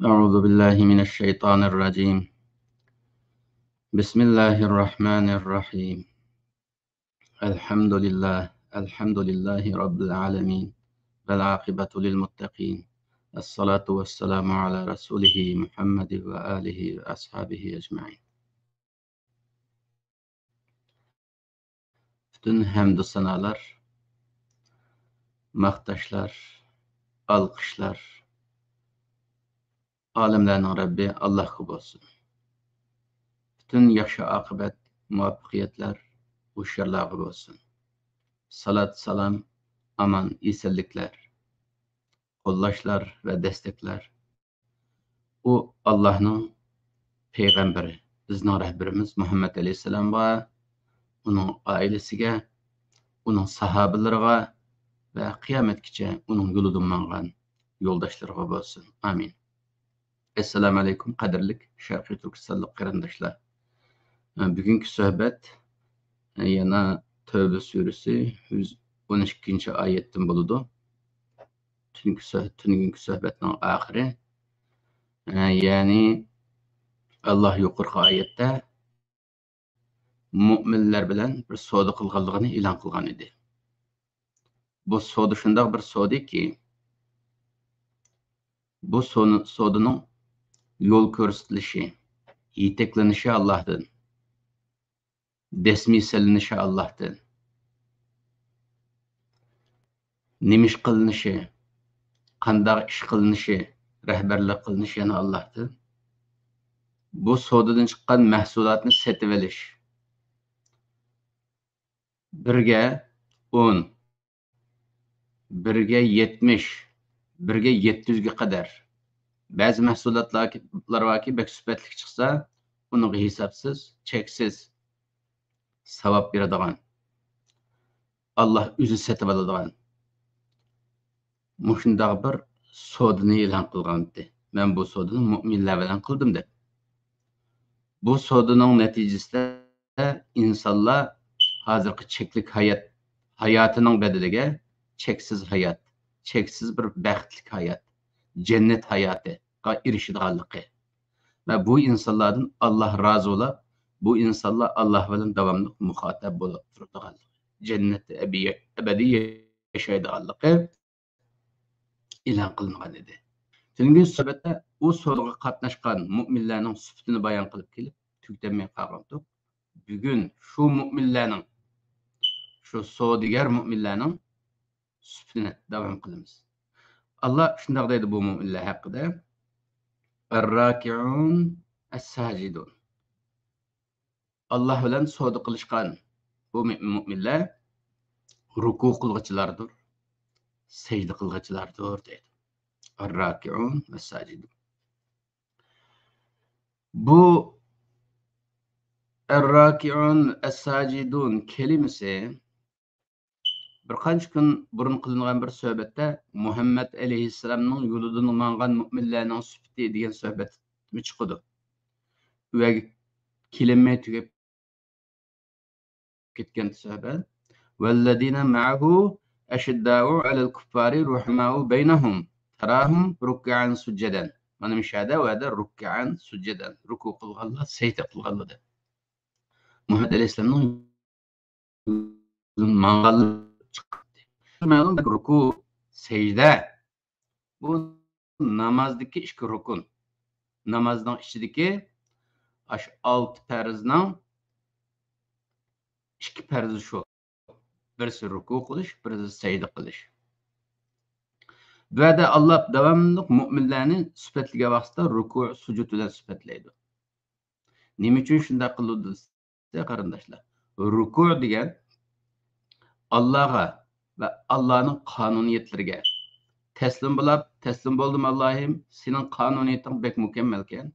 أعوذ بالله من الشيطان الرجيم. بسم الله الرحمن الرحيم. الحمد لله رب العالمين، والعاقبة للمتقين. الصلاة والسلام على رسوله محمد وآله وأصحابه أجمعين. Bütün hamd sanalar, maqtashlar, alqishlar alemlerinin Rabbi Allah'a olsun. Bütün yaxşı akıbet, muvaffaqiyetler uşarlarga olsun. Salat, salam, aman, esenlikler, qo'llashlar ve destekler. O Allah'ın peygamberi, bizning rahberimiz Muhammed Aleyhisselam'a, onun ailesiga, onun sahabelerine ve kıyametkice onun yoludan mangan yoldaşlarına olsun. Amin. Esselamu Aleyküm kadirlik Şarkı Türkistanlık qarindoshlar. Bugünkü sohbet yana Tövbe suresi 112. ayetten buludu. Tünkü sohbetin ahiri. Yani Allah yuqorqi ayette mu'minlar bilan bir savdo qilganligini e'lon qilgan edi. Bu savdo shundoq bir savdoki, bu savdoning yo'l ko'rsatilishi, yetaklanishi Allohdan, desmi silinishi Allohdan, nimish qilinishi, qandoq ish qilinishi, rahbarlik qilinishi yana Allohdan. Bu savdodan chiqqan mahsulotni sotib olish, birga 10, birga 70, birga 700'ge kadar. Bazı mahsulotlar varki bek süpetlik çıksa, onun hesapsız, çeksiz savap beradigan. Allah özü setib aladigan. Mushundaq bir sodini e'lon qilgandi. Men bu sodini mu'minlar bilan qildim deb. Bu sodining natijasida insonlar hozirgi cheklik hayotining bedeliga cheksiz hayot, cheksiz bir baxtli hayot, cennet hayotiga erishadiganligi. Ve bu insanlardan Allah razı ola, bu insanlar Allah bilan davamlı muhatap bo'lib turadiganligi, cennette ebedi yashaydiganligi e'lon qilingan edi. Tüngi suhbatda u so'rg'a qatnashgan mu'minlarning sifatini bayon qilib kelib, tugtamay qolgandik. Bugun shu mu'minlarning, shu savdogar mu'minlarning sifatini davom qilamiz. Allah shunday deydi bu mu'minlar haqida: "Er-raki'un es-sajidun." Allah bilan savdo qilishgan bu mu'minlar ruku qilg'ichilardir, secde qilg'ichilardir deydi. Er-raki'un es-sajidun. Bu er-raki'un es-sajidun kelimesi bir qancha kun burun qilingan bir suhbatda Muhammed Aleyhisselam'ның yoludan mangan mu'minlarning sifati degan suhbat chiqdi. Ve kelimeye tugab ketgan suhbat. Vellezine ma'ahu eşiddâ'u alel kuffari ruhmâ'u beynehum terahum ruk'an succeden. Mana müşahede ve de ruk'an succeden. Ruku qilganlar, secde qilganlar. Muhammed Aleyhisselam'ның manganlar chiqdi. Ma'lum ruku, secde. Bu namazdaki iki rukun. Namazdan içindeki 6 farzning 2 farzi şu. Birisi ruku qilish, birisi secde qilish. Bu yerda Allah davamlı mu'minlarni sifatliga vaqtda ruku, sujud bilan sifatlaydi. Nima uchun shunday qildi desa, qarindoshlar, ruku degan Allah'a ve Allah'ın kanuniyetleriga teslim bo'ldim Allah'ım, senin kanuniyetin bek mükemmelken,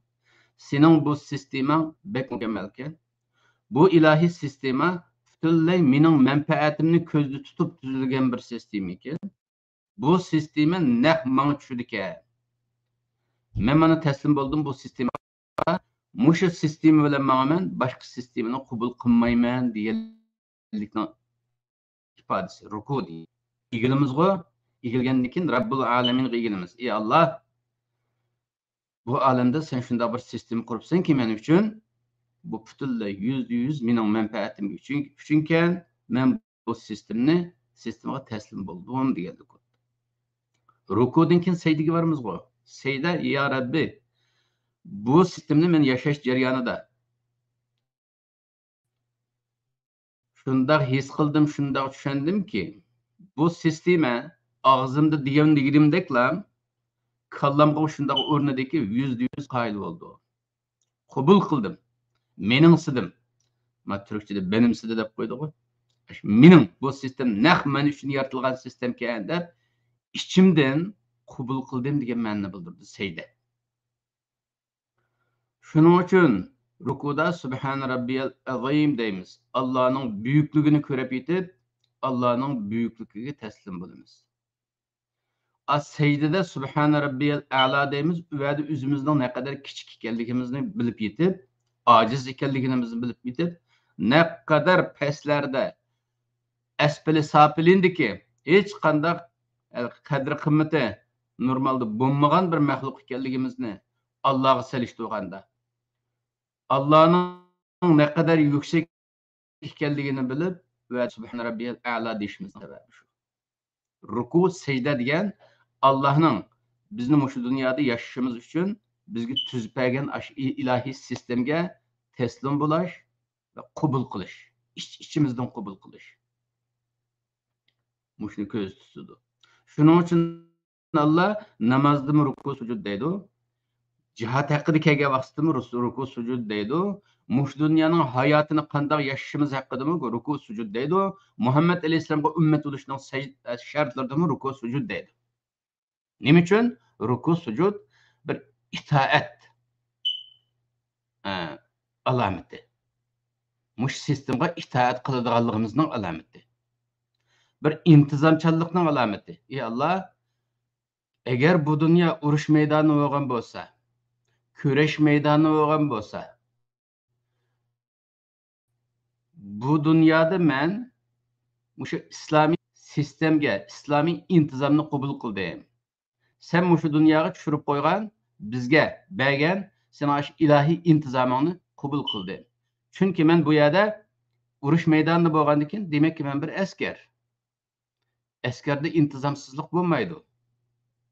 senin bu sisteman bek mükemmelken, bu ilahi sistema butunlay mening menfaatimni ko'zda tutib tuzilgan bir sistem ekan. Bu sistema naq menga tushdi ekan. Men mana taslim bo'ldim bu sistemaga. Mushu sistema bilan men boshqa sistemani qabul qilmayman deganlikning ifodasi ruku deydi. Egilimiz go, egilgandan keyin Rabbul alamin egilimiz. Ey Allah, Bu alemde sen şunda bir sistem kurupsan ki men üçün bu butunlay %100 mening manfaatim üçünken men bu sistemga teslim bo'ldim degandik. Rukudan keyin saydiga boramiz go. Sayda ya Rabbi bu sistemni men yashash jarayonida shundoq his qildim, shundoq tushundimki, bu sistema og'zimda deganimdekla kallamga shundoq o'rnidagi %100 qoyil bo'ldi. Qabul qildim. Meningsidim. Ma turkchada benimsidi deb qo'ydi-ku. Mening bu sistem naq men uchun yaratilgan sistem ekan deb ichimdan qabul qildim degan ma'noni bildirdi sayda. Shuning uchun rukuda subhan robbiyal azim deymiz. Allohning buyukligini ko'rib yetib, Allohning buyukligiga taslim bo'lamiz. Sajdada subhan robbiyal a'la deymiz. U yerda o'zimizning naqadar kichik ekanligimizni bilib yetib, ojiz ekanligimizni bilib yetib, naqadar pastlarda asfali safilindiki hech qanday qadr qimmati normalda bo'lmagan bir maxluq ekanligimizni Allohga solishtirganda Allohning naqadar yuksak ekanligini bilib va subhan robbiyal a'la deyishimiz sababi shu. Ruku, secda degan Allohning bizni shu dunyoda yashashimiz uchun bizga tuzib bergan ilohiy sistemga taslim bo'lish va qabul qilish, ichimizdan qabul qilish. Mushni ko'z tutdi. Shuning uchun Allah namozda ruku sujud deydi. Jihad haqida kelgan vaqtda ruku sujud deydi. Mush dunyoning hayotini qanday yashashimiz haqida ruku sujud deydi. Muhammad alayhisolamga ummat bo'lishning shartlarida ruku sujud deydi. Nima uchun? Ruku sujud bir itoat alomati. Mush sistemga itoat qiladiganligimizning alomati. Bir intizomchanlikning alomati. Ey Alloh, agar bu dunyo urush maydoni bo'lgan bo'lsa, kurash maydoni bo'lgan bo'lsa, bu dunyoda men o'sha islomiy sistemga, islomiy intizomni qabul qildim. Sen o'sha dunyoga tushirib qo'ygan, bizga bergan sen o'sha ilohiy intizomingni qabul qildim. Chunki men bu yerda urush maydonida bo'lgandan keyin, demakki men bir askar. Askarda intizomsizlik bo'lmaydi.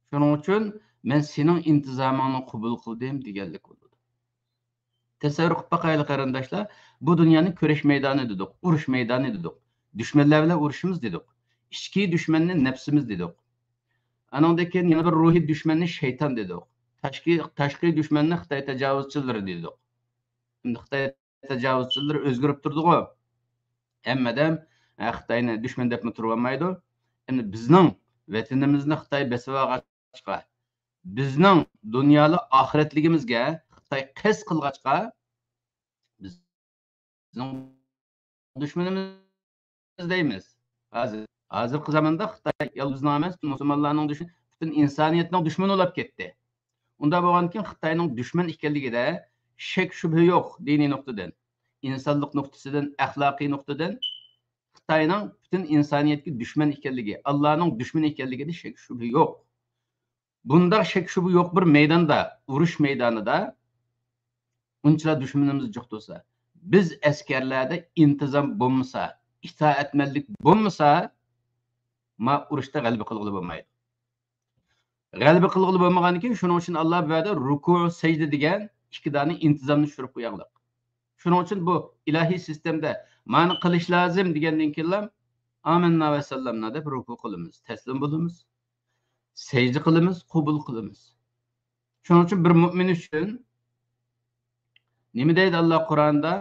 Shuning uchun men sening intizomingni qabul qildim deganlik bo'ladi. Tasavvur qilib boqaylik qarindoshlar, bu dunyoni kurash maydoni dedik, urush maydoni dedik. Dushmanlar bilan urushimiz dedik. Ichki dushmanni nafsimiz dedik. Anondan keyin yana bir ruhiy dushmanni shayton dedik. Tashqi dushmanni Xitoy tajovuzchilari dedik. Endi Xitoy tajovuzchilari o'zgarib turdi-ku. Hammadan Xitoyni dushman deb turib olmaydi. Endi bizning vatanimizni Xitoy bosib olgachqa, bizning dunyolik oxiratligimizga Xitoy qis qilgachqa, bizning dushmanimiz deymiz. Hozirgi zamonda Xitoy yolg'izna emas, musulmonlarning dushmani, butun insoniyatning dushmani bo'lib ketdi. Unda bo'lgandan keyin Xitoyning dushman ekanligida shak shubha yo'q diniy nuqtadan, insonlik nuqtasidan, axloqiy nuqtadan Xitoyning butun insoniyatga dushman ekanligi, Allohning dushmani ekanligida shak shubha yo'q. Bunda shak shubha yo'q bir maydonda, urush maydonida unchalar dushmanimiz yo'q bo'lsa, biz askarlarda intizom bo'lmasa, itoatmanlik bo'lmasa, ma urushda g'alaba qilg'ili bo'lmaydi. G'alaba qilg'ili bo'lmaganidan keyin shuning uchun Alloh bu yerda ruku, sajda degan ikki dona intizomni tushirib qo'yganlar. Shuning uchun bu ilohiy sistemda ma'ni qilish lozim degandan keyin amanna va sallamna deb ruku qilamiz, taslim bo'lamiz, sajda qilamiz, qabul qilamiz. Shuning uchun bir mu'min uchun nima deydi Alloh Qur'onda?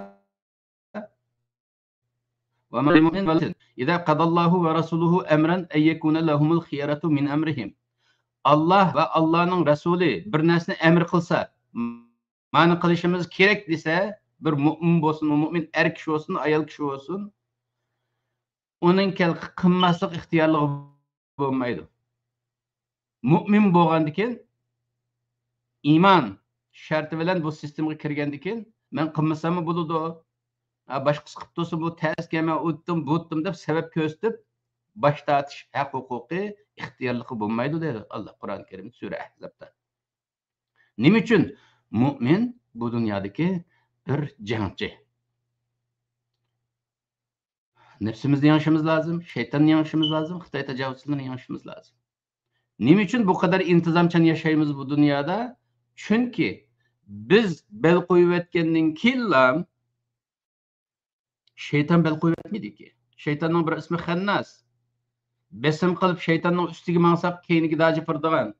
Va mu'min idza qadallohu va rasuluhu amran ay yakuna lahumul khiyaratu min amrihim. Allah va Allohning rasuli bir narsani amr qilsa, ma'ni qilishimiz kerak desa, bir mu'min bo'lsin, mu'min er kishi bo'lsin, ayol kishi bo'lsin, uning qilmaslik ixtiyorligi bo'lmaydi. Mu'min bo'lgandan keyin iymon sharti bilan bu sistemga kirgandan keyin men qilmasam bo'ladi. Boshqasi qilib tursa bu tasga men o'tdim deb sabab ko'rsatib bosh tortish haq huquqi ixtiyorligi bo'lmaydi deydi Alloh Qur'oni Karim sura Ahzobda. Nima uchun? Mu'min bu dunyodagi bir jangchi. Nefsimizni yengishimiz lazım, şeytanni yengishimiz lazım, Xitoy tajovuzchilarini yengishimiz lazım. Nima uchun bu kadar intizomchan yashaymiz bu dunyoda? Chunki biz bel qo'yib o'tgandan keyin shayton bel qo'yib o'tmaydiki. Shaytonning bir ismi Xannas. Besim qilib shaytonning ustiga mangsak keyniga daji purdigan.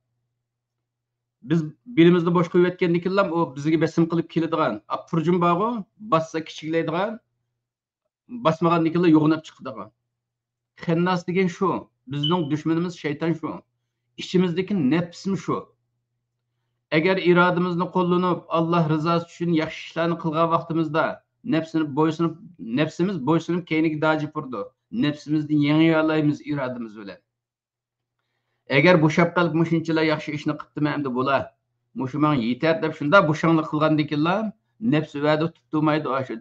Biz belimizni bo'sh qo'yib o'tgandan keyin u bizga besim qilib keladigan. Purjum bog'u bassa kichiklaydigan, basmagandan keyin yo'g'inab chiqadigan. Xannas degan shu. Bizning dushmanimiz shayton shu. İçimizdeki nefsim şu. Eğer irademizni qo'llanib, Allah rızası uchun yaxshi ishlarni qilgan vaqtimizda nefsimiz bo'ysunib keyniga daji purdi. Nefsimizni yengiy olamiz iradamiz bilan. Eğer bu shapqalib mushunchalar yaxshi ishni qilibdimi endi bo'lar. Mushu men yetar deb shunda bo'shanlik qilgandan keyin nefsi va'da tutmaydi. O'sha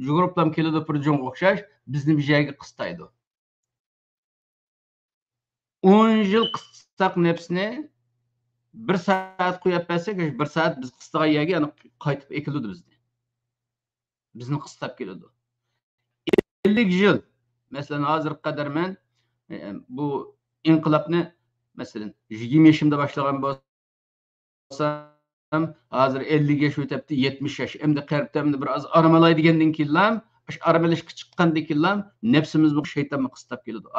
juguriblam keladi purjunga o'xshash bizni bir joyga qistaydi. 10 yil qissak nefsini 1 saat qo'yib bersak, 1 saat biz qistagan yerga yana qaytib ekiladi bizni. Bizni qistab keladi. 50 yil. Masalan, hozir qadar men bu inqilobni masalan 20 yoshimda boshlagan bo'lsam, hozir 50 yosh o'tibdi, 70 yosh. Endi qaribda biroz aramalay degandan keyin o'sha aramalashga chiqqandan keyin nefsimizni shaytonga qistab keladi.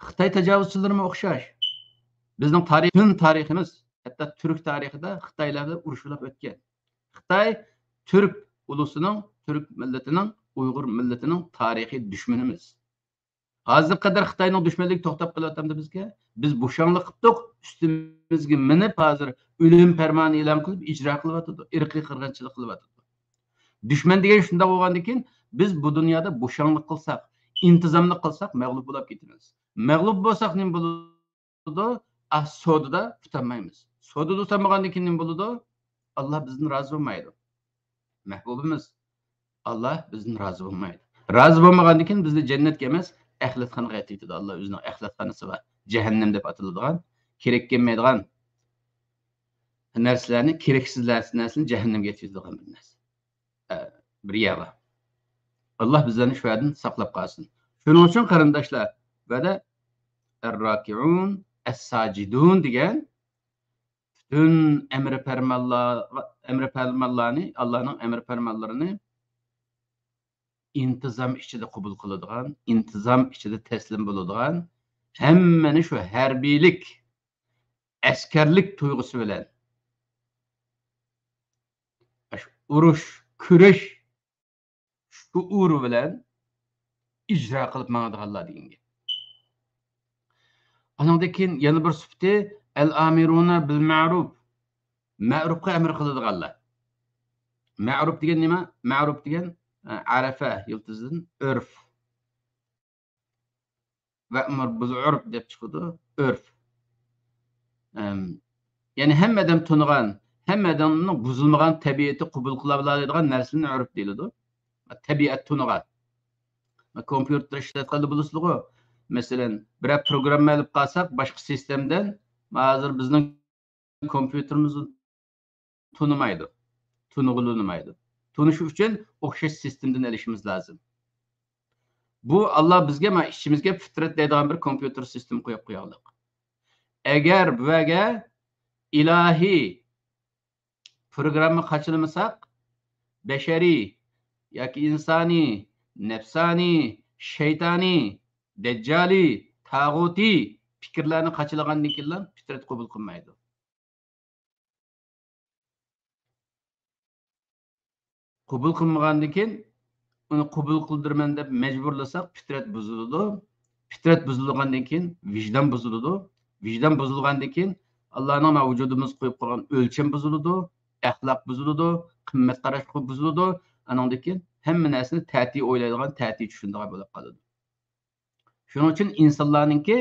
Xitoy tajovuzchilarga o'xshash. Bizning tariximiz, hatto Türk tarixida Xitoylarda urushlar o'tgan. Xitoy Türk ulusining, Türk millatining, Uyg'ur millatining tarixiy dushmanimiz. Hozir qadar Xitoyning dushmanligi to'xtab qolyapti bizga. Biz bo'shanlik qildik, ustimizga minib hozir o'lim farmoni e'lon qilib ijro qilyapti, irqiy qirg'inchilik qilyapti. Dushman degan shunda bo'lgandan keyin biz bu dunyoda bo'shanlik qilsak, intizomni qilsak mag'lub bo'lib ketamiz. Mag'lub bo'lsak nima bo'ladi? Sodada tutanmaymiz. Sodada tutanmagandan keyin nima bo'ladi? Allah bizdan rozi bo'lmaydi. Mahbubimiz Allah bizdan rozi bo'lmaydi. Rozi bo'lmagandan keyin bizni jannatga emas, ahlatxonaga aytadi. Allah o'zining ahlatxonasi va jahannam deb ataladigan, kerak kelmaydigan narsalarni, keraksiz narsalarni jahannamga yetkazadigan bir narsa. Bir yer var. Allah bizlerini şu yerden saklap kalsın. Şunun için karındaşlar ve de er-raki'un es-sacidun diyen bütün emri fermanlarını, Allah'ın emri fermanlarını intizam içinde kabul kılıdığan, intizam içinde teslim bulunduğan, hemen şu herbilik, askerlik duygusu bilen uruş, küreş şuuru bilen icra qilib mangadiganlar degan gap. Anandan keyin yana bir sifati el-amiruna bil ma'ruf. Ma'rufga amr qiladiganlar. Ma'ruf degan nima? Ma'ruf degan arafa yildizidan urf. Va amr bil urf deb chiqadi, urf. Ya'ni hammadan tunigan, hammadan buzilmagan tabiati qabul qila oladigan narsani urf deyiladi. Tabiat tunigan. Kompüter işletmeli bulusluğu. Mesela bir programma alıp kalsak başka sistemden hazır bizning kompüterimizni tunimaydi. Tunug'ulunmaydi. Tunishi uchun o'xshash sistemdan olishimiz lozim. Bu Allah bizga ma ishimizga fitrat deydigan bir kompüter sistem qo'yib qo'yganlik. Agar buga ilahiy programma qachilmasak, bashariy yoki insoniy, nefsani, şeytani, deccali, tağuti fikrlarni qachilagandan keyin fitrat qabul qilmaydi. Qabul qilmagandan keyin uni qabul qildirman deb majburlasak fitrat buziladi. Fitrat buzilgandan keyin vijdon buziladi. Vijdon buzilgandan keyin Allohning mavjudimiz qo'yib qo'ygan o'lcham buziladi, axloq buziladi, qimmat qarash buziladi. Anandan keyin hamma narsani ta'ti o'ylaydigan, ta'ti tushunadigan bo'lib qoladi. Shuning uchun insonlarningki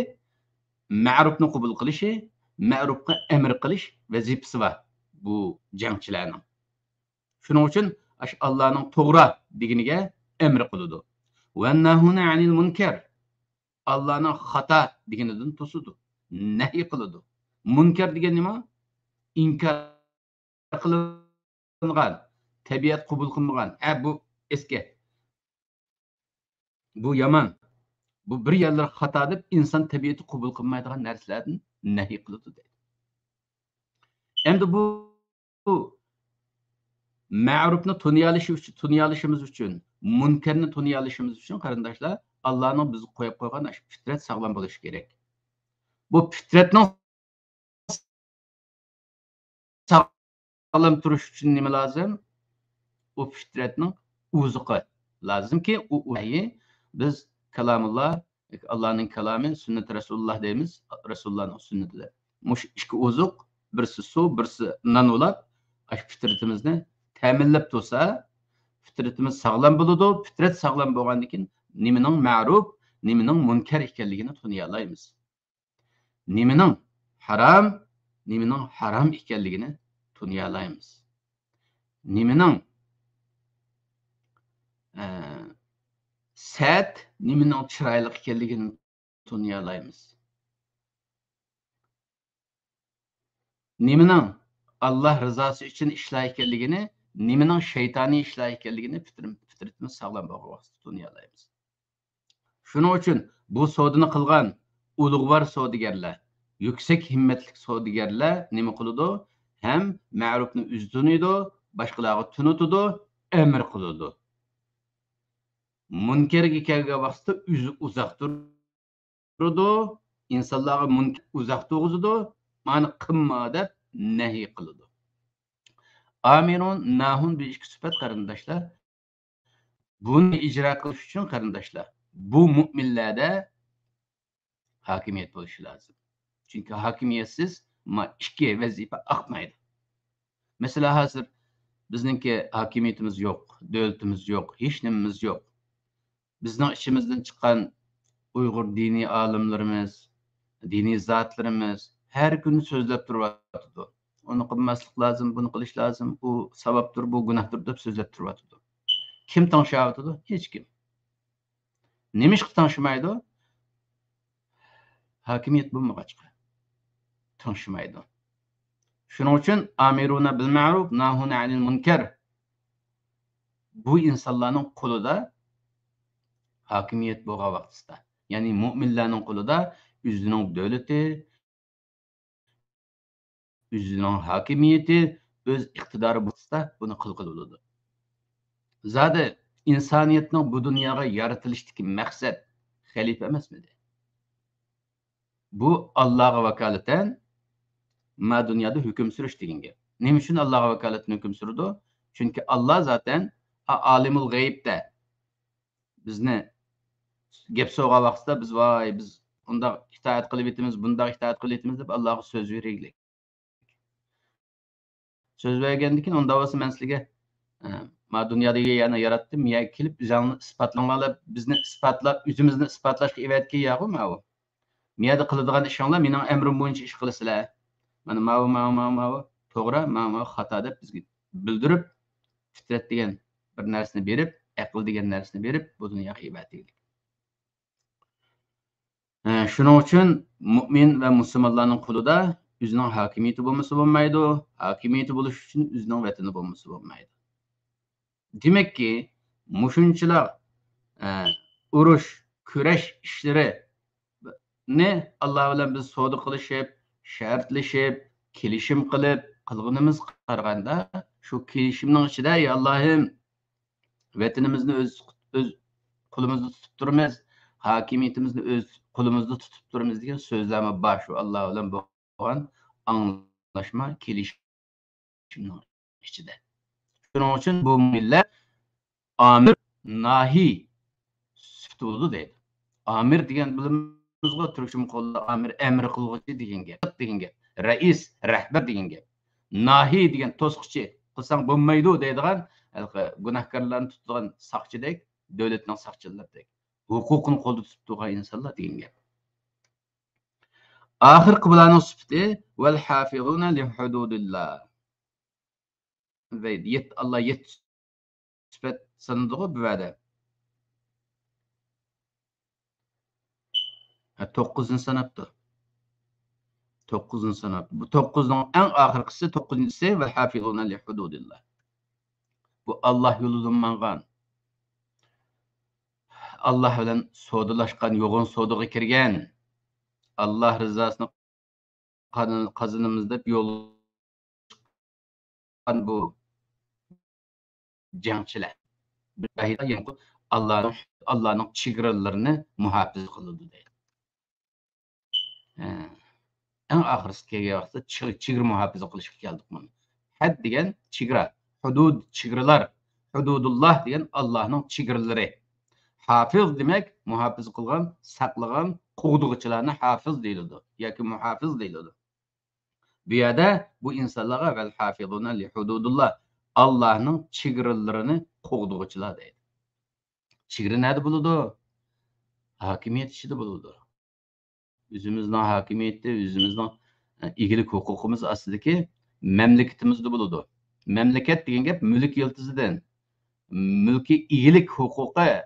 ma'rufni qabul qilishi, ma'rufga amr qilish vazifasi bor bu jangchilarning. Shuning uchun Allohning to'g'ri deganiga amr qiladi. Ve nahuna anil münker. Allah'ın hata deganidan to'sidi. Nahy qiladi. Munkar degan nima? İnkar qilingan, tabiat qabul qilmagan. Bu eski. Bu yomon. Bu bir yerler hata deb inson tabiati qabul qilmaydigan narsalardan nahy qiladi deydi. Endi bu ma'rufni tuniyalishimiz uchun, munkarni tuniyalishimiz uchun qarindoshlar, Allohning bizga qo'yib qo'ygan fitrat sog'lom bo'lishi kerak. Bu fitratning sağlam turish uchun nima lozim? O fitratning o'ziqi lozimki, u vahiy biz kalamulloh, Allohning kalami, sunnat Rasululloh deymiz, Rasulullohning sunnatidir. Mush ikki ozuq, birisi suv, birisi non bo'lib, fitratimizni ta'minlab tursa, fitratimiz sog'lom bo'ladi. Fitrat sog'lom bo'lgandan keyin nimaning ma'ruf, nimaning munkar ekanligini tuniy olamiz. Nimaning harom ekanligini tuniy olamiz. Nimaning sat, nimaning chiroyli ekanligini tuniy olamiz. Nimaning Allah rızası uchun ishlar ekanligini, nimaning shaytoniy ishlar ekanligini fitratimiz sog'lom bo'lgan tuniy olamiz. Shuning uchun bu savdoni qilgan ulug'vor savdogarlar, yuksak himmatli savdogarlar nima qiladi? Ham ma'rufni uzdunidi, boshqalarga tunutidi, amr qiladi. Munkarga kelgan vaqtda uzoq turadi, insonlarga munkar uzoq turg'izadi, ma'ni qilma deb nahy qiladi. Amirun nahun bir ikki sifat qarindoshlar. Buni ijro qilish uchun qarindoshlar, bu mu'minlarda hokimiyat bo'lishi lozim. Chunki hokimiyatsiz ikki vazifa aqmaydi. Mesela hozir bizningki hokimiyatimiz yo'q, davlatimiz yo'q, hech nimamiz yo'q. Bizning ichimizdan chiqqan Uyg'ur diniy olimlarimiz, diniy zotlarimiz her kuni so'zlab turyapti. Onu qilmaslik lozim, bunu qilish lozim, bu savobdir, bu gunohdir deb so'zlab turyapti. Kim tangshyapti? Hech kim. Nimishqa tangshimaydi? Hokimiyat bo'lmag'achqa tangshimaydi. Shuning uchun amiruna bil ma'ruf, nahuna anil munkar. Bu insonlarning qo'lida hokimiyat bo'lgan vaqtida, ya'ni mu'minlarning qo'lida o'zining davlati, o'zining hokimiyati, o'z iqtidori bo'lsa, buni qilg'ili bo'ladi. Zodi insoniyatning bu dunyoga yaratilishdagi maqsad xalifa emasmidi? Bu Allohga vakolatan ma dunyoda hukm surish degan gap. Nima uchun Allohga vakolatan hukm surdi? Chunki Alloh zaten alimul g'aybda bizni gap so'rgan vaqtda biz unda itoat qilib etamiz, bunda itoat qilib etamiz deb Allohga so'z beraylik. Söz vergandan keyin unda bo'lsa men sizlarga ma dunyoda yana yaratdim, ya kelib o'zingni isbotlanganlar, bizni isbotlab, o'zimizni isbotlashga evatgan yo'qmi bu? Miyada qiladigan ishinglar mening amrim bo'yicha ish qilasizlar. Mana ma to'g'ri, ma xato deb bizga bildirib, fitrat degan bir narsani berib, aql degan narsani berib, bu dunyoga evataylik. Shuning uchun mu'min va musulmonlarning qo'lida o'zining hokimiyati bo'lmasa bo'lmaydi, hokimiyati bo'lish uchun o'zining vatani bo'lmasa bo'lmaydi. Demakki, mushunchalar urush, kurash ishlarini Alloh bilan biz savdo qilishib, shartlashib, kelishim qilganimiz qaraganda, shu kelishimning ichida ey Allohim, vatanimizni o'z qo'limizda tutib turamiz, hokimiyatimizni o'z qo'limizda tutib turamiz degan so'zlarni bor shu Alloh bilan bo'lgan anglashma, kelishimning ichida. Shuning uchun bu millat amir nahi sifati deydi. Amir degan bilimimizga turkcha qo'lda amr qilg'uchi degan gap. Rais, rahbar degan gap. Nahi degan to'sqchi, qilsang bo'lmaydi deydigan, gunohkorlarni tutadigan saqchidek, davlatning saqchilaridek, huquqini qo'lda tutib turgan insonlar degan gap. Oxirgi bularning sifati val hafizuna li hududillah. Ve Allah yet sifat sanıdığı bu vədə. 9'unu sanaptı. 9'unu sanaptı. Bu 9'un en ahirkisi 9'uncusu ve hafizuna li hududillah. Bu Allah yolundan mangan. Allah bilen sodalaşkan, yoğun sodaga kirgen. Allah rızasını kazanımızda bir yol bu cengçiler. Allah'ın çigirlerini muhafaza kıldı deydi. En ahirisi kelgende çigir muhafaza kılışıp geldik bunu. Had degan çigira, hudud çigirler, hududullah degan Allah'ın çigirleri. Hafiz demek muhafaza kılgan, saklagan, qoğduğuçularına hafiz deyildi. Yoki muhafiz deyildi. Bu yerda bu insonlarga vel hafizuna li hududullah Allah'ın çigirlerini qoğduğuçular deydi. Çigiri nerede buludu? Hakimiyet içinde buludu. Özümüzün hakimiyeti, özümüzün igilik hukukumuz aslidagi memleketimizde buludu. Memleket degan gap mulk yıldızıdan. Mulki igilik hukuki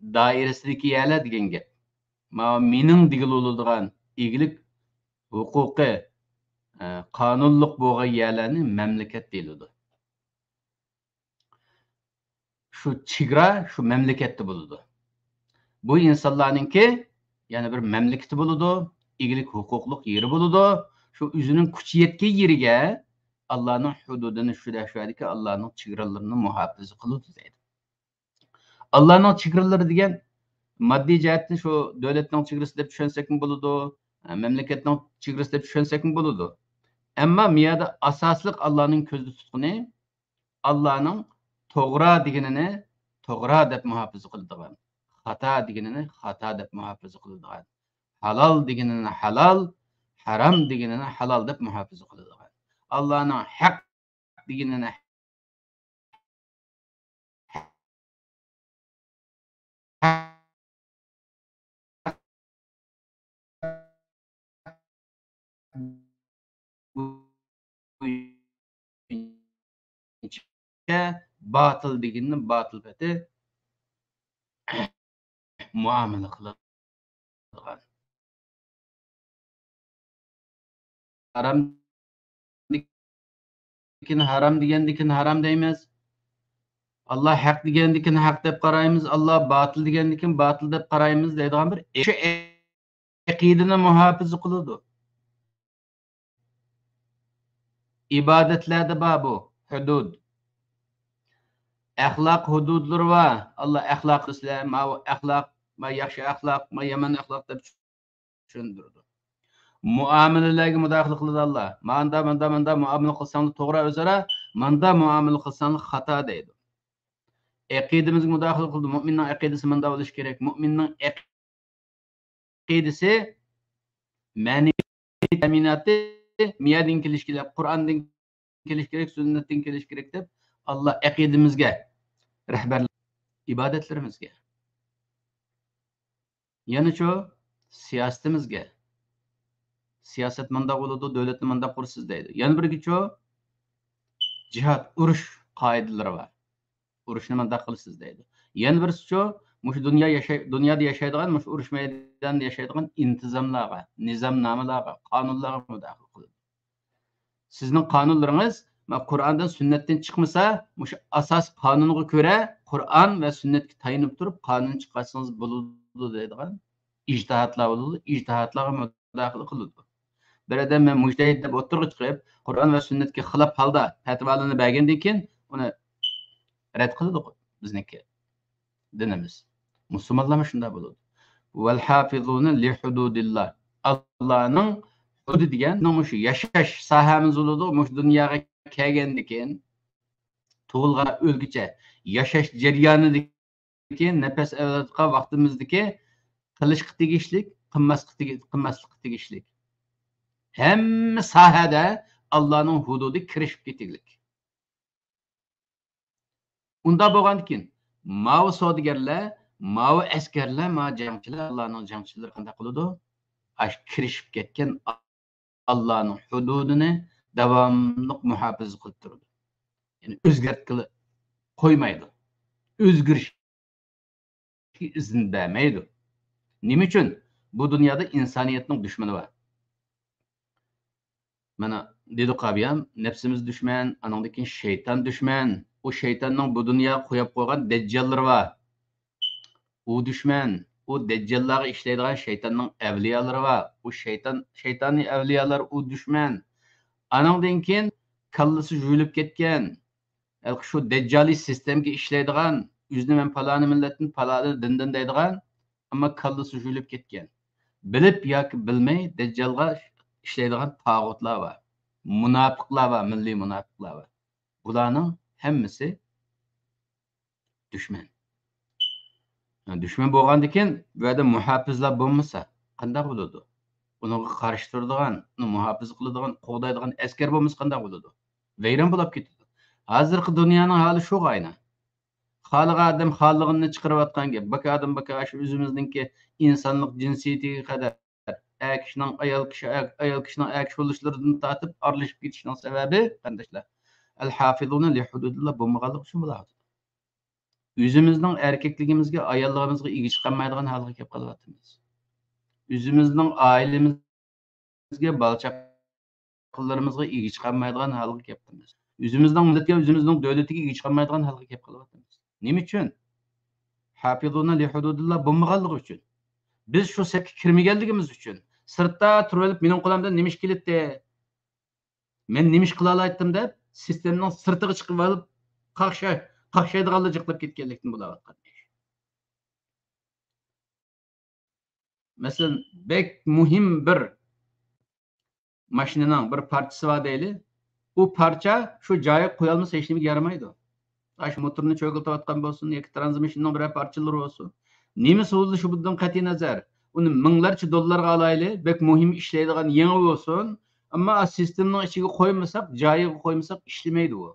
dairesidagi yerlar degan gap. Ma mening digil bo'ladigan igilik hukuki qonunliq bo'lgan yerlarni memleket deyiladi. Şu chegara şu memleketde buludu. Bu insonlarninki yani bir memleketi buludu, igilik hukukluk yeri buludu. Şu üzünün kuchi yetgan yeriga Allah'ın hududini şuradaki Allah'ın chegaralarını muhafaza qiladi deydi. Allah'ın chegaraları degan maddi jihatdan şu davlatning chegarasi deb tushunsak bo'ladi, memleketning chegarasi deb tushunsak bo'ladi. Ammo bu yerda asosliq Allah'ın ko'zda tutqani Allah'ın to'g'ri deganini to'g'ri deb muhofaza qiladigan, xato deganini xato deb muhofaza qiladigan, halol deganini halol, harom deganini halol deb muhofaza qiladigan. Allah'ın haq deganini batıl deganini batıl peti muomala qiladigan. Haram degandikin haram deymiz. Allah haq degandikin haq deb qaraymiz. Allah batıl degandikin batıl deb qaraymiz deydigan bir shu aqidani muhofaza qiladi. İbadetlarda bor bu hudud. Ahlak hududları var. Allah ahlak isler, ma ahlak, ma yaxshi ahlak, ma yomon ahlak deb tushundirdi. Muomalalarga mudoxala qiladi Allah. Manda muomala qilsang to'g'ri o'zara, manda muomala qilsang xato deydi. Aqidamizga mudoxala qildi. Mu'minning aqidasi manda bo'lishi kerak. Mu'minning aqidasi ma'naviy ta'minoti miyadan kelish kerak, Qur'ondan kelish kerak, sunnatdan kelish kerak deb Allah aqidamizga rahbarlik ibadetlerimizge. Yani şu siyasetimizge. Siyaset manda oludu, devletli manda kursiz deydi. Yani bir şu cihat, uruş kaideleri var. Uruşunu manda kılsız deydi. Yani bir şu dünyada yaşaydıgan, muş uruş meydanında yaşaydıgan intizamlarga, nizamnamalarga, kanunlarga müdahil kıldı. Sizin kanunlarınız Kur'an'dan sünnetten çıkmasa, asas kanununa göre Kur'an ve sünnet tayinip durup kanun çıkarsanız bulundu deydigan ictihatlar bulundu. İctihatlara müdahale kılındı. Bir adam ben müctehid deb oturga çıkıp Kur'an ve sünnetke xilaf halda fatvalarını bergandan keyin onu rad qildik bizniki dinimiz. Musulmonlar shunday bo'ladi. Vel hafizuna li hududillah. Allah'ın hudud degan shu yashash sahamiz bo'ladi. Mush dunyoga kelgandan keyin tug'ilgan o'lgicha yashash jarayonidagi nafas avlatgan vaqtimizdagi qilishga tegishlik, qilmaslikqa tegishlik. Hem sahada Allah'ın hududu kirishib ketiglik. Unda bo'lgandan keyin mavi savdogarlar, mavi askarlar, mavi jangchilar Allah'ın jangchilari qanday qiladi? Ash kirishib ketgan Allah'ın hududini davomli muhofaza qilib turadi. Yani o'zgartib qo'ymaydi. O'zgarish izin bermaydi. Nima uchun? Bu dünyada insaniyetin düşmanı var. Mana dedik abi ham, nefsimiz düşman, anandaki şeytan düşman. O şeytanın bu dünyaya koyup koygan deccalları var. O düşman. O deccallarga işleydigan şeytanın evliyaları var. O şeytani evliyalar o düşman. Anandan keyin kallasi yuvilib ketgan. Şu deccali sistemga ishlaydigan, o'zini men paloni millatni, paloni dindan deydigan, ammo kallasi yuvilib ketgan. Bilib yoki bilmay dejjalga ishlaydigan tog'utlar var. Munofiqlar var, milliy munofiqlar var. Bularning hammasi dushman. Dushman bo'lgandan keyin bu yerda muhofizlar bo'lmasa qanday bo'ladi? Unga qarshi turadigan, uni muhofiz qiladigan, qo'g'daydigan askar bo'lmasa qanday bo'ladi? Vayron bo'lib ketadi. Hozirgi dunyoning holi shu aynan. Xalq adam xalqini chiqarayotgan gap. Bak adam bak shu o'zimizningki insonlik jinsiyatiga qadar kishining ayol kishining bo'lishlaridan tortib aralashib ketishining sababi qandaylar? Al-hafizuna li hududillah bo'lmaganligi uchun bo'ladi. O'zimizning erkakligimizga, ayolligimizga ega chiqolmaydigan holga kelib qolyapmiz. O'zimizning ailemizga, balchaqalarimizga ega chiqolmaydigan holga kelib qolyapmiz. O'zimizning millatga, o'zimizning davlatiga ega chiqolmaydigan holga kelib qolyapmiz. Nima uchun? Hafizuna li hududillah bo'lmaganligi uchun. Biz shu safga kirmaganligimiz uchun. Sirtda turib olib, mening qo'limdan nima ish kelibdi? Men nima ish qila oldim deb, sistemning sirtiga chiqib olib, qaqshaydiganlar jiqlab ketganlikdan bo'layotgan ish. Masalan, bek muhim bir mashinaning bir parchasi bor deyli. U parcha shu joyiga qo'yilmasa hech nimaga yaramaydi. Shu motorni cho'g'iltayotgan bo'lsin yoki transmissionning bir parchalari bo'lsin. Nemisi o'zi shu bundan qat'iy nazar, uni minglarcha dollarga olayli, bek muhim ishlaydigan yangi bo'lsin, ammo sistemning ichiga qo'ymasak, joyiga qo'ymasak ishlamaydi u.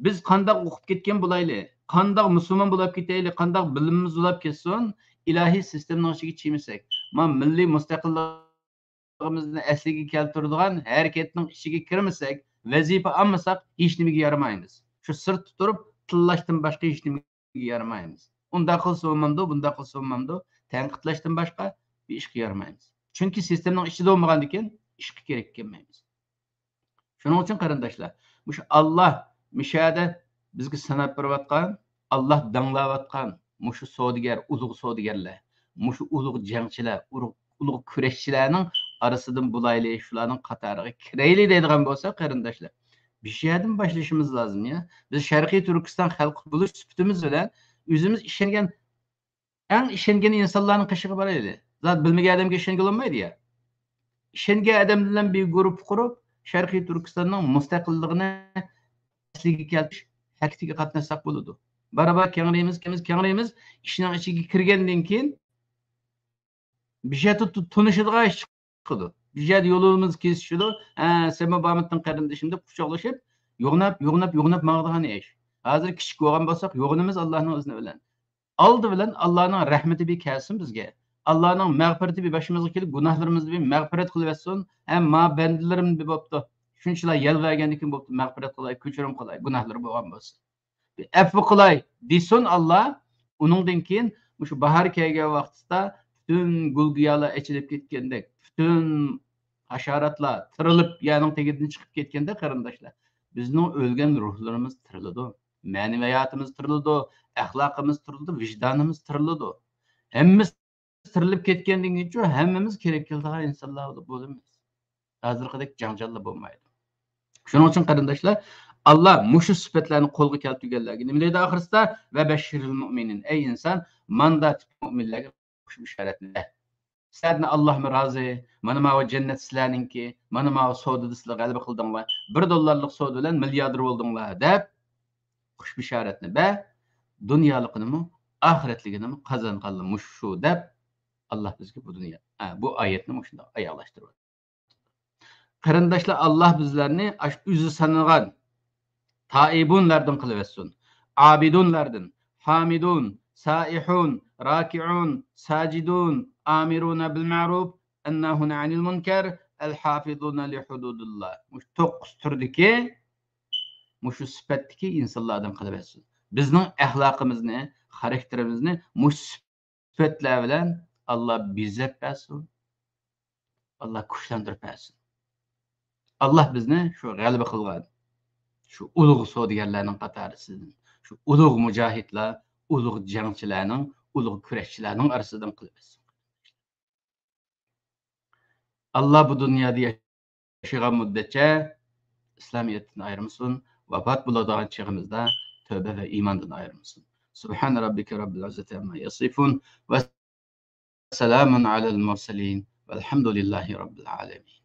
Biz qanday o'qib ketgan bo'layli, qanday musulmon bo'lib ketayli, qanday bilimimiz bo'lib ketsin, ilohiy sistemning ichiga chiqmasak, men milliy mustaqilligimizni asliga keltiradigan harakatning ichiga kirmasak, vazifa olmasak, hech nimaga yaramaymiz. Shu sirtda turib, tillashdan boshqa hech nimaga yaramaymiz. Unda qilsa olmamdi, bunda qilsa olmamdi, tanqidlashdan boshqa bir ishga yaramaymiz. Chunki sistemning ichida bo'lmagandan keyin ishga kerak kelmaymiz. Shuning uchun qarindoshlar, shu Alloh mishada bizga sanab berayotgan, Alloh danglayotgan mushu savdogar, ulug' savdogarlar, mushu ulug' jangchilar, ulug' kurashchilarning orasidan bulayli, shularning qatoriga kirayli deydigan bo'lsa, qarindoshlar, bir yerdan boshlashimiz lozim ya. Biz Sharqiy Turkiston xalqi bo'lish sifatimiz bilan o'zimiz eng ishongan insonlarning qishig'i borayli. Zot bilmagan odamga ishongan bo'lmaydi ya. Ishongan odam bilan bir guruh qurib, Sharqiy Turkistonning mustaqilligini asliga keltirish harakatiga qatnashsak bo'ladi. Barabar kengraymiz, ishning ichiga kirgandan keyin bir yerda tunishadigan ish chiqadi. Bir yerda yo'limiz kesishadi. Sen Bamitning qarindishim deb quchoqlashib, yo'g'nab mağdigan ish. Hozir kichik bo'lgan bo'lsak, yo'g'inimiz Allohning izni bilan. Aldı bilan Allohning rahmati bir kelsin bizga. Allohning mag'firati bir başımızga kelib, gunohlarimizni bir mag'firat qilib etsin. Ham ma bandalarim deb bo'pti. Shunchalar yalvargandan keyin bo'pti, mag'firat qilay, kechirim qilay, gunohlar bo'lgan bo'lsin. Afv qilay desin Alloh. Uningdan keyin shu bahor kelgan vaqtida bütün gulgiyalar ochilib ketgandek, bütün hasharotlar tirilib, ya'ning tegidan chiqib ketganda qarindoshlar, bizning o'lgan ruhlarimiz tiriladi, ma'naviyatimiz tiriladi, axloqimiz tiriladi, vijdonimiz tiriladi. Hammamiz tirilib ketgandan keyin hammamiz kerak keladigan insonlar bo'lamiz. Hozirgidek janjallar bo'lmaydi. Shuning uchun qarindoshlar, Allah mushu sifatlarni qo'lga keltirganlarga nima deydi oxirsida? Va bashiril mu'minin. Ey inson, mandat mu'minlarga xush bishoratlar. Sizlarni Alloh rozi, mana ma jannat sizlarningki, mana ma savdoda sizlar g'alaba qildinglar. $1 savdo bilan milliarder bo'ldinglar deb xush bishoratni va dunyolikni, oxiratligini qozonganlar mushu deb Allah bizga bu dunyo, bu oyatni shunday oyoqlashtirdi. Qarindoshlar, Allah bizlarni o'zi sanagan taibunlardan qılıversin. Abidunlardan, hamidun, saihun, raki'un, sacidun, amiruna bil ma'ruf, ennahuna anil munkar, el hafizuna li hududillah. Muş 9 turdaki, muşu sifatdaki insonlardan qılıversin. Bizning axloqimizni, xarakterimizni muş sifatlar bilan Allah bizzat bersin. Allah kuchlantirib bersin. Allah bizni shu g'alaba qilgan. Shu ulug' savdogarlarning qatorisidan, shu ulug' mujohidlar, ulug' jangchilarning, ulug' kurashchilarning orasidan qilib bersin. Allah bu dunyoda yashagan muddatcha İslamiyet'ten ayırmasın. Vefat bulacağın çağımızda tövbe ve imandan ayırmasın. Subhan rabbike rabbil izzati amma yasifun ve selamun alel murselin velhamdülillahi rabbil alemin.